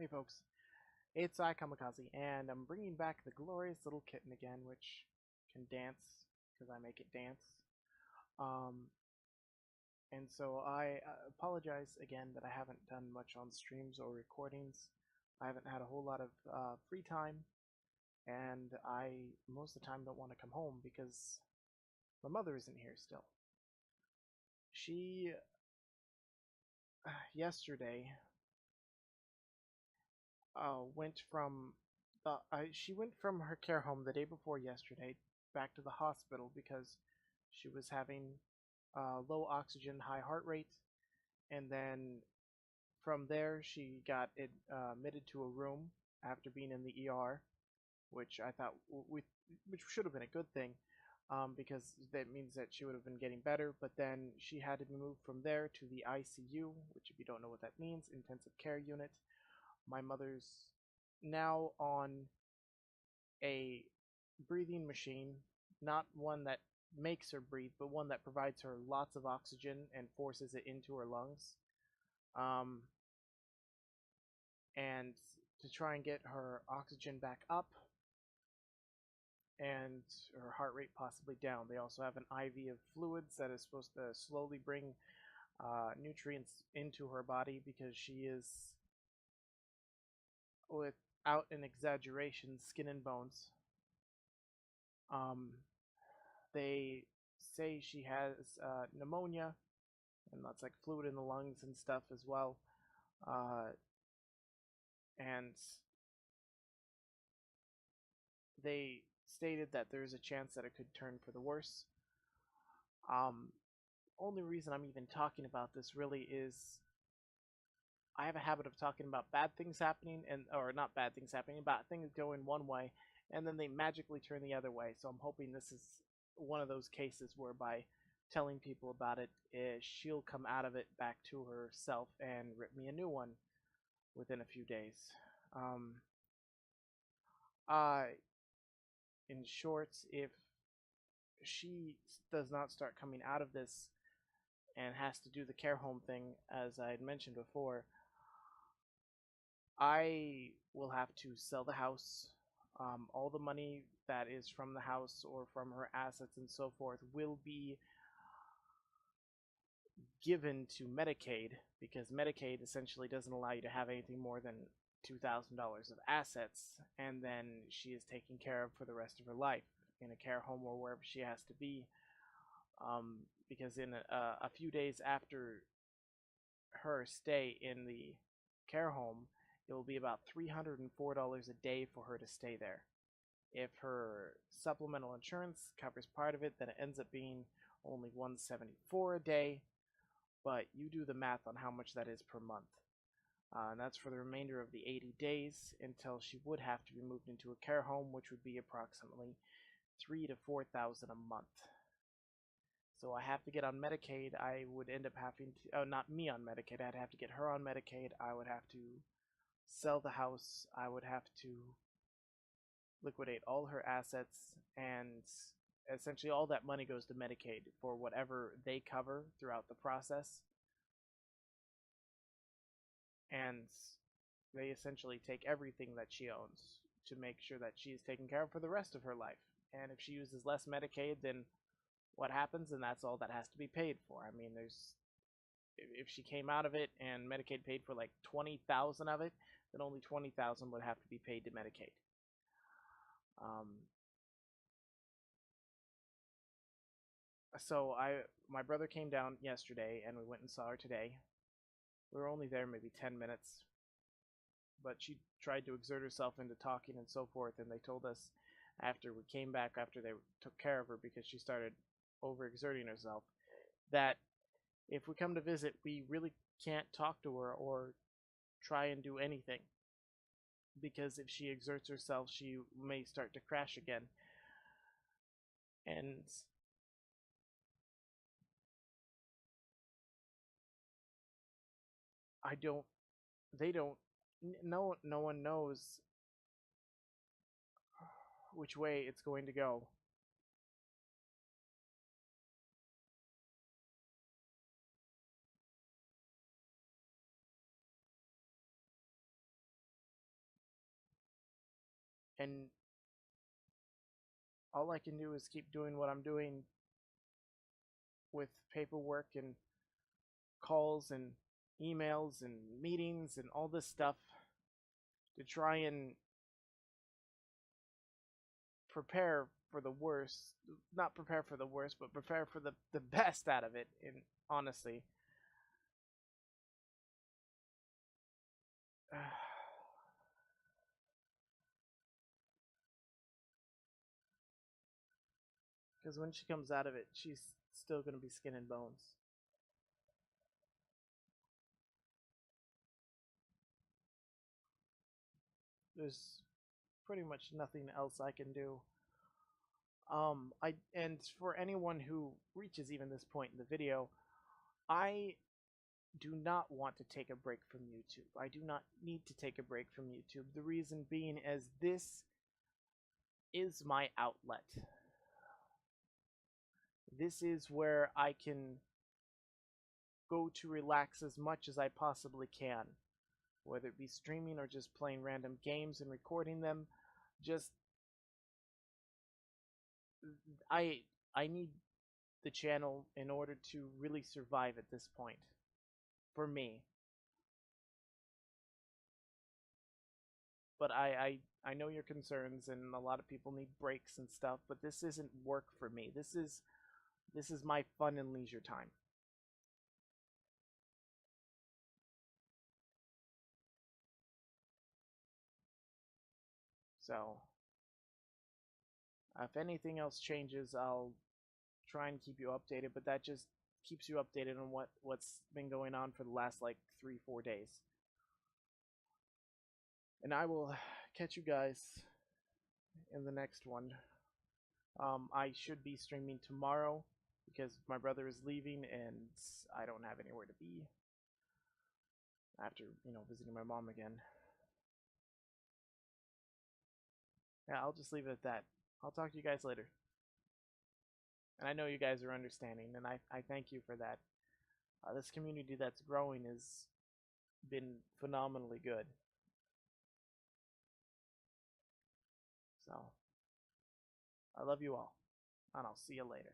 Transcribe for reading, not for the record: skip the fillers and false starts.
Hey folks, it's I Kamikaze, and I'm bringing back the glorious little kitten again, which can dance because I make it dance. Um, and so I apologize again that I haven't done much on streams or recordings. I haven't had a whole lot of free time, and I most of the time don't want to come home because my mother isn't here still. She yesterday went from she went from her care home the day before yesterday back to the hospital because she was having low oxygen, high heart rate, and then from there she got admitted to a room after being in the ER, which I thought which should have been a good thing. Because that means that she would have been getting better, but then she had to be moved from there to the ICU, which, if you don't know what that means, intensive care unit. My mother's now on a breathing machine, not one that makes her breathe, but one that provides her lots of oxygen and forces it into her lungs. Um, and to try and get her oxygen back up and her heart rate possibly down. They also have an IV of fluids that is supposed to slowly bring nutrients into her body because she is, without an exaggeration, skin and bones. Um, they say she has pneumonia, and that's like fluid in the lungs and stuff as well. Uh, and they stated that there's a chance that it could turn for the worse. Um, Only reason I'm even talking about this really is I have a habit of talking about bad things happening and or not bad things happening, about things going one way and then they magically turn the other way. So I'm hoping this is one of those cases where by telling people about it, she'll come out of it back to herself and rip me a new one within a few days. Um, uh, in short, if she does not start coming out of this and has to do the care home thing, as I had mentioned before, I will have to sell the house. All the money that is from the house or from her assets and so forth will be given to Medicaid because Medicaid essentially doesn't allow you to have anything more than $2,000 of assets, and then she is taken care of for the rest of her life in a care home or wherever she has to be. Because in a few days after her stay in the care home, it will be about $304 a day for her to stay there. If her supplemental insurance covers part of it, then it ends up being only $174 a day, but you do the math on how much that is per month. And that's for the remainder of the 80 days until she would have to be moved into a care home, which would be approximately $3,000 to $4,000 a month. So I have to get on Medicaid. I would end up having to, not me on Medicaid, I'd have to get her on Medicaid. I would have to sell the house. I would have to liquidate all her assets, and essentially all that money goes to Medicaid for whatever they cover throughout the process. And they essentially take everything that she owns to make sure that she is taken care of for the rest of her life. And if she uses less Medicaid, then what happens? And that's all that has to be paid for. I mean, there's if she came out of it and Medicaid paid for like 20,000 of it, then only 20,000 would have to be paid to Medicaid. So my brother came down yesterday and we went and saw her today. We were only there maybe 10 minutes, but she tried to exert herself into talking and so forth, and they told us after we came back after they took care of her because she started overexerting herself that if we come to visit, we really can't talk to her or try and do anything because if she exerts herself, she may start to crash again. And I don't, they don't, no one knows which way it's going to go. And all I can do is keep doing what I'm doing with paperwork and calls and emails and meetings and all this stuff to try and prepare for the worst. Not prepare for the worst, but prepare for the best out of it. And honestly, because when she comes out of it, she's still going to be skin and bones. There's pretty much nothing else I can do. And for anyone who reaches even this point in the video, I do not want to take a break from YouTube. I do not need to take a break from YouTube. The reason being is this is my outlet. This is where I can go to relax as much as I possibly can, whether it be streaming or just playing random games and recording them. Just I I need the channel in order to really survive at this point. For me. But I know your concerns, and a lot of people need breaks and stuff, but this isn't work for me. This is my fun and leisure time. So if anything else changes, I'll try and keep you updated, but that just keeps you updated on what's been going on for the last like 3-4 days. And I will catch you guys in the next one. I should be streaming tomorrow because my brother is leaving and I don't have anywhere to be after, visiting my mom again. Yeah, I'll just leave it at that. I'll talk to you guys later. And I know you guys are understanding, and I thank you for that. This community that's growing has been phenomenally good. So, I love you all, and I'll see you later.